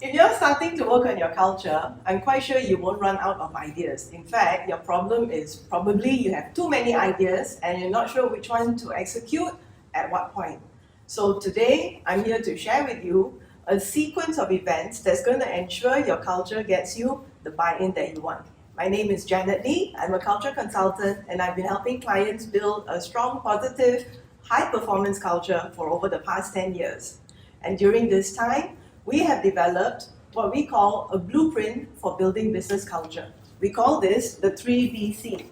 If you're starting to work on your culture, I'm quite sure you won't run out of ideas. In fact, your problem is probably you have too many ideas and you're not sure which one to execute at what point. So today, I'm here to share with you a sequence of events that's going to ensure your culture gets you the buy-in that you want. My name is Janet Lee. I'm a culture consultant and I've been helping clients build a strong, positive, high-performance culture for over the past 10 years. And during this time, we have developed what we call a blueprint for building business culture. We call this the 3BC.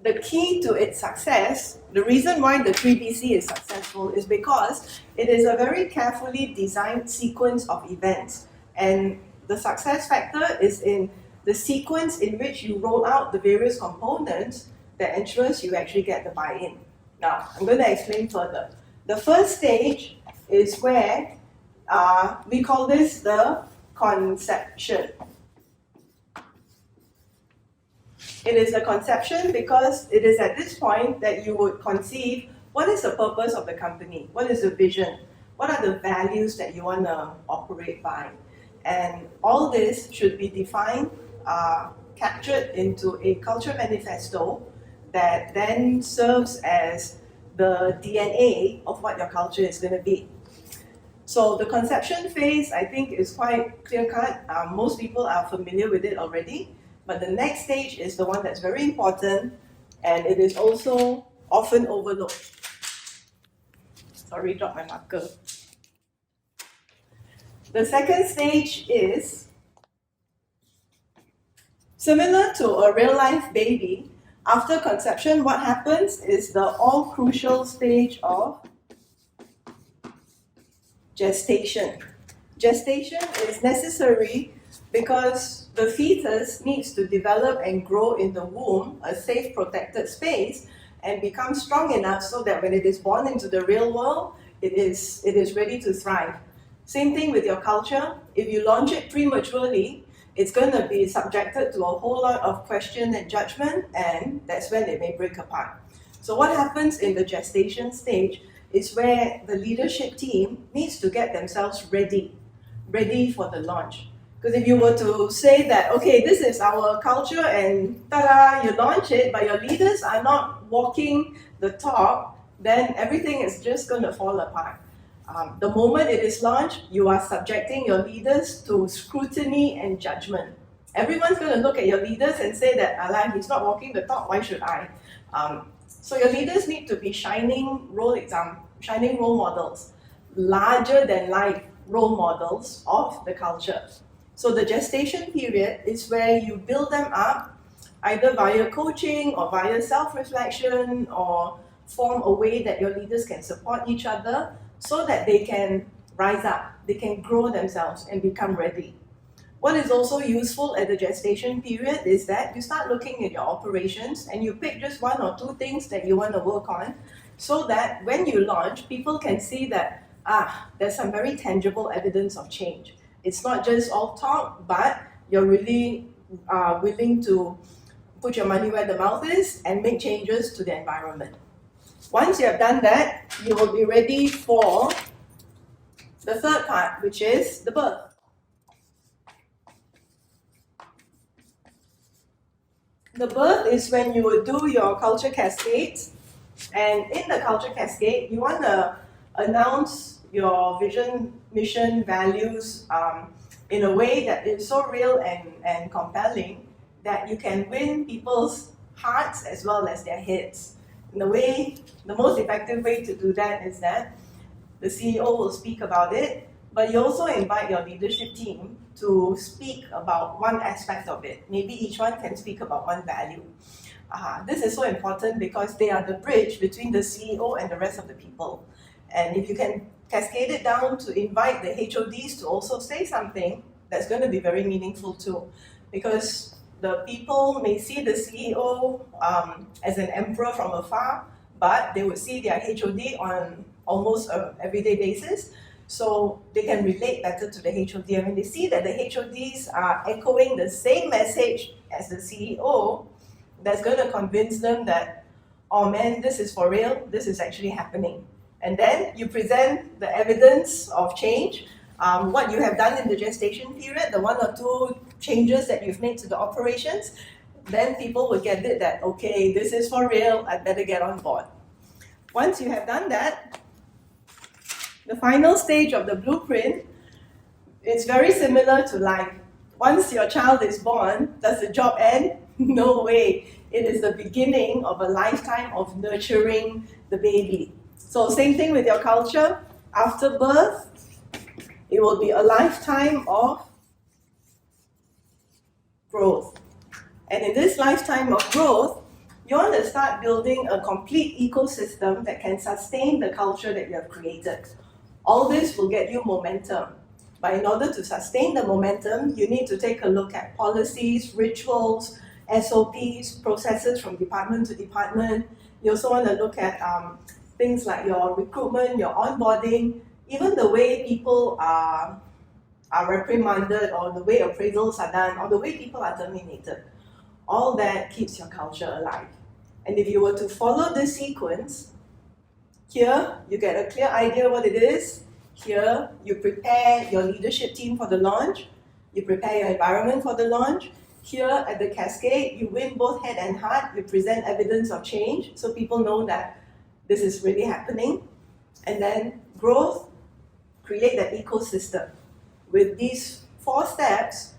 The key to its success, the reason why the 3BC is successful is because it is a very carefully designed sequence of events. And the success factor is in the sequence in which you roll out the various components that ensures you actually get the buy-in. Now, I'm going to explain further. The first stage is where we call this the conception. It is a conception because it is at this point that you would conceive what is the purpose of the company, what is the vision, what are the values that you want to operate by. And all this should be defined, captured into a culture manifesto that then serves as the DNA of what your culture is going to be. So the conception phase, I think, is quite clear-cut. Most people are familiar with it already. But the next stage is the one that's very important, and it is also often overlooked. Sorry, dropped my marker. The second stage is similar to a real-life baby. After conception, what happens is the all-crucial stage of gestation. Gestation is necessary because the fetus needs to develop and grow in the womb, a safe, protected space, and become strong enough so that when it is born into the real world, it is ready to thrive. Same thing with your culture. If you launch it prematurely, it's going to be subjected to a whole lot of question and judgment, and that's when it may break apart. So what happens in the gestation stage is where the leadership team needs to get themselves ready for the launch. Because if you were to say that, okay, this is our culture and ta-da, you launch it, but your leaders are not walking the talk, then everything is just going to fall apart. The moment it is launched, you are subjecting your leaders to scrutiny and judgment. Everyone's going to look at your leaders and say that, Alan, he's not walking the talk, why should I? So your leaders need to be shining role models, larger than life role models of the culture. So the gestation period is where you build them up, either via coaching or via self-reflection, or form a way that your leaders can support each other so that they can rise up, they can grow themselves and become ready. What is also useful at the gestation period is that you start looking at your operations and you pick just one or two things that you want to work on so that when you launch, people can see that, there's some very tangible evidence of change. It's not just all talk, but you're really willing to put your money where the mouth is and make changes to the environment. Once you have done that, you will be ready for the third part, which is the birth. The birth is when you would do your culture cascades, and in the culture cascade, you want to announce your vision, mission, values in a way that is so real and compelling that you can win people's hearts as well as their heads. And the most effective way to do that is that the CEO will speak about it, but you also invite your leadership team to speak about one aspect of it. Maybe each one can speak about one value. This is so important because they are the bridge between the CEO and the rest of the people. And if you can cascade it down to invite the HODs to also say something, that's going to be very meaningful too. Because the people may see the CEO as an emperor from afar, but they would see their HOD on almost an everyday basis. So they can relate better to the HOD. And when they see that the HODs are echoing the same message as the CEO, that's going to convince them that, oh man, this is for real, this is actually happening. And then you present the evidence of change what you have done in the gestation period, the 1 or 2 changes that you've made to the operations, then people will get it that, okay, this is for real, I better get on board. Once you have done that, the final stage of the blueprint, it's very similar to life. Once your child is born, does the job end? No way. It is the beginning of a lifetime of nurturing the baby. So same thing with your culture. After birth, it will be a lifetime of growth. And in this lifetime of growth, you want to start building a complete ecosystem that can sustain the culture that you have created. All this will get you momentum. But in order to sustain the momentum, you need to take a look at policies, rituals, SOPs, processes from department to department. You also want to look at things like your recruitment, your onboarding, even the way people are reprimanded, or the way appraisals are done, or the way people are terminated. All that keeps your culture alive. And if you were to follow this sequence, here you get a clear idea what it is. Here you prepare your leadership team for the launch. You prepare your environment for the launch. Here at the cascade, you win both head and heart. You present evidence of change so people know that this is really happening. And then growth, create that ecosystem. With these 4 steps,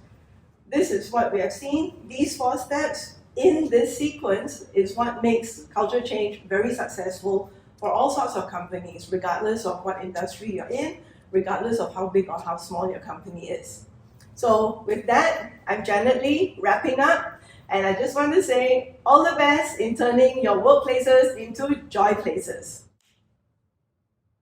this is what we have seen. These 4 steps in this sequence is what makes culture change very successful for all sorts of companies, regardless of what industry you're in, regardless of how big or how small your company is. So with that, I'm Janet Lee, wrapping up, and I just want to say all the best in turning your workplaces into joy places.